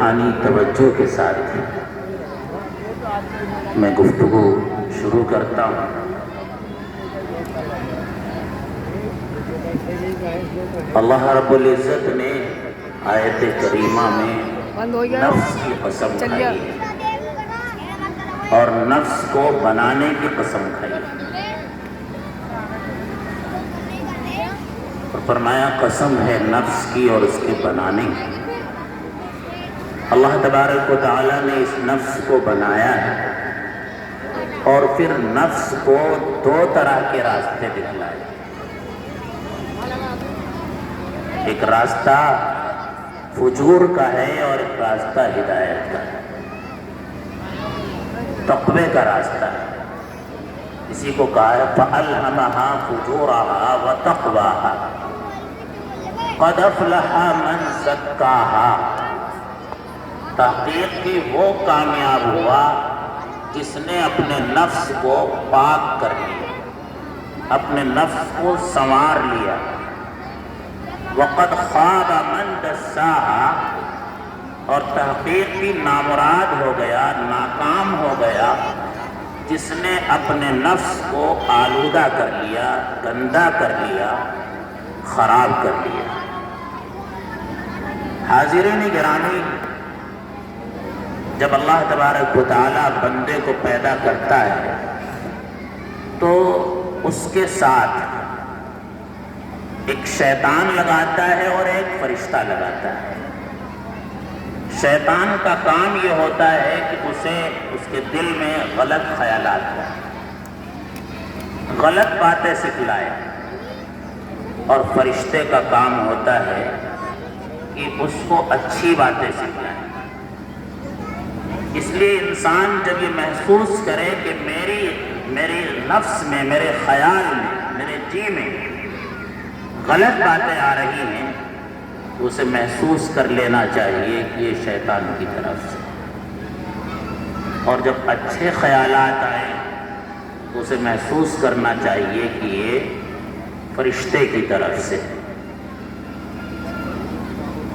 روحانی توجہ کے ساتھ میں گفتگو شروع کرتا ہوں۔ اللہ رب العزت نے آیت کریمہ میں نفس کی قسم کھائی ہے اور نفس کو بنانے کی قسم کھائی ہے، اور فرمایا قسم ہے نفس کی اور اس کے بنانے کی۔ اللہ تبارک و تعالیٰ نے اس نفس کو بنایا ہے اور پھر نفس کو دو طرح کے راستے دکھلائے۔ ایک راستہ فجور کا ہے اور ایک راستہ ہدایت کا ہے، تقوی کا راستہ ہے۔ اسی کو کہا ہے فَأَلْهَمَهَا فُجُورَهَا وَتَقْوَاهَا قَدْ أَفْلَحَ مَنْ زَكَّاهَا۔ تحقیق کی وہ کامیاب ہوا جس نے اپنے نفس کو پاک کر لیا، اپنے نفس کو سنوار لیا۔ وَقَدْ خَابَ مَنْ دَسَّاهَا، اور تحقیق کی نامراد ہو گیا، ناکام ہو گیا جس نے اپنے نفس کو آلودہ کر لیا، گندا کر لیا، خراب کر لیا۔ حاضرین گرامی، جب اللہ تبارک و تعالیٰ بندے کو پیدا کرتا ہے تو اس کے ساتھ ایک شیطان لگاتا ہے اور ایک فرشتہ لگاتا ہے۔ شیطان کا کام یہ ہوتا ہے کہ اسے اس کے دل میں غلط خیالات ہیں، غلط باتیں سکھلائے، اور فرشتے کا کام ہوتا ہے کہ اس کو اچھی باتیں سکھلائے۔ اس لیے انسان جب یہ محسوس کرے کہ میری نفس میں، میرے خیال میں، میرے جی میں غلط باتیں آ رہی ہیں تو اسے محسوس کر لینا چاہیے کہ یہ شیطان کی طرف سے، اور جب اچھے خیالات آئیں تو اسے محسوس کرنا چاہیے کہ یہ فرشتے کی طرف سے۔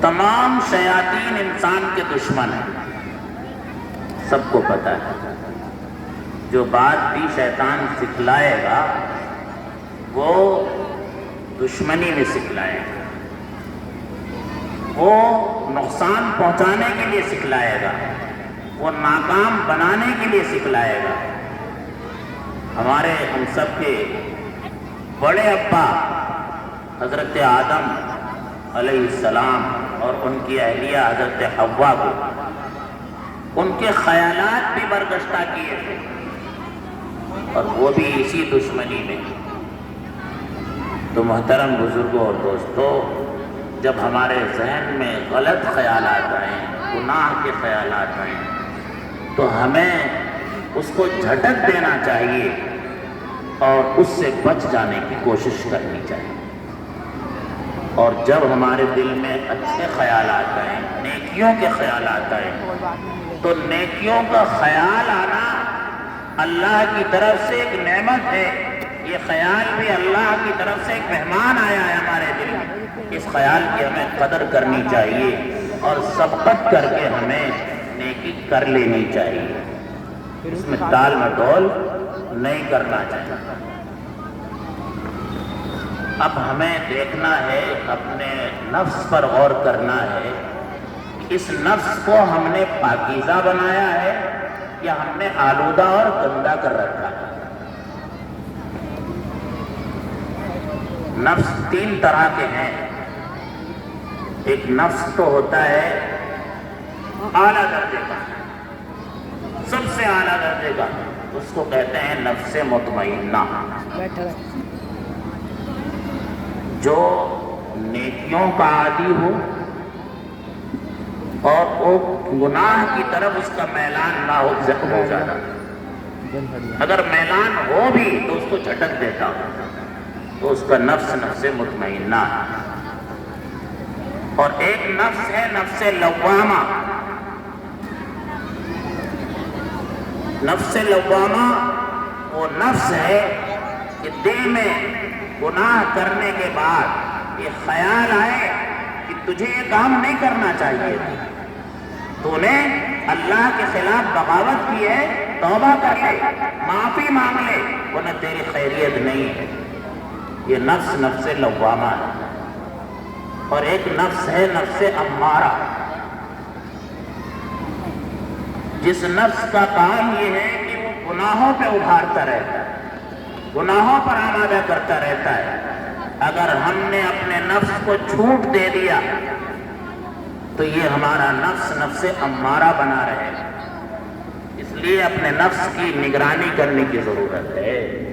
تمام شیاطین انسان کے دشمن ہیں، سب کو پتہ ہے۔ جو بات بھی شیطان سکھلائے گا وہ دشمنی میں سکھلائے گا، وہ نقصان پہنچانے کے لیے سکھلائے گا، وہ ناکام بنانے کے لیے سکھلائے گا۔ ہم سب کے بڑے ابا حضرت آدم علیہ السلام اور ان کی اہلیہ حضرت حوا کو ان کے خیالات بھی برگشتہ کیے تھے، اور وہ بھی اسی دشمنی میں۔ تو محترم بزرگوں اور دوستو، جب ہمارے ذہن میں غلط خیالات آئیں، گناہ کے خیالات آئیں، تو ہمیں اس کو جھٹک دینا چاہیے اور اس سے بچ جانے کی کوشش کرنی چاہیے۔ اور جب ہمارے دل میں اچھے خیالات آئیں، نیکیوں کے خیالات آئیں، تو نیکیوں کا خیال آنا اللہ کی طرف سے ایک نعمت ہے۔ یہ خیال بھی اللہ کی طرف سے ایک مہمان آیا ہے ہمارے دل میں۔ اس خیال کی ہمیں قدر کرنی چاہیے اور سبقت کر کے ہمیں نیکی کر لینی چاہیے، اس میں ٹال مٹول نہیں کرنا چاہیے۔ اب ہمیں دیکھنا ہے، اپنے نفس پر غور کرنا ہے کہ اس نفس کو ہم نے پاکیزہ بنایا ہے یا ہم نے آلودہ اور گندا کر رکھا ہے۔ نفس تین طرح کے ہیں۔ ایک نفس تو ہوتا ہے اعلیٰ درجے کا، سب سے اعلیٰ درجے کا، اس کو کہتے ہیں نفس مطمئنہ، جو نیکیوں کا عادی ہو اور وہ گناہ کی طرف اس کا میلان نہ ہو زیادہ۔ اگر میلان ہو بھی تو اس کو جھٹک دیتا ہو، تو اس کا نفس مطمئنہ ہے۔ اور ایک نفس ہے نفس لوامہ۔ نفس لوامہ وہ نفس ہے کہ دل میں گناہ کرنے کے بعد یہ خیال آئے کہ تجھے یہ کام نہیں کرنا چاہیے، تو نے اللہ کے خلاف بغاوت کی ہے، توبہ کر لے، معافی مانگ لے، ورنہ تیری خیریت نہیں ہے۔ یہ نفس لوامہ ہے، اور ایک نفس ہے نفس امارہ، جس نفس کا کام یہ ہے کہ وہ گناہوں پہ ابھارتا رہتا ہے، گناہوں پر آمادہ کرتا رہتا ہے۔ اگر ہم نے اپنے نفس کو چھوٹ دے دیا تو یہ ہمارا نفس امارہ بنا رہے گا۔ اس لیے اپنے نفس کی نگرانی کرنے کی ضرورت ہے۔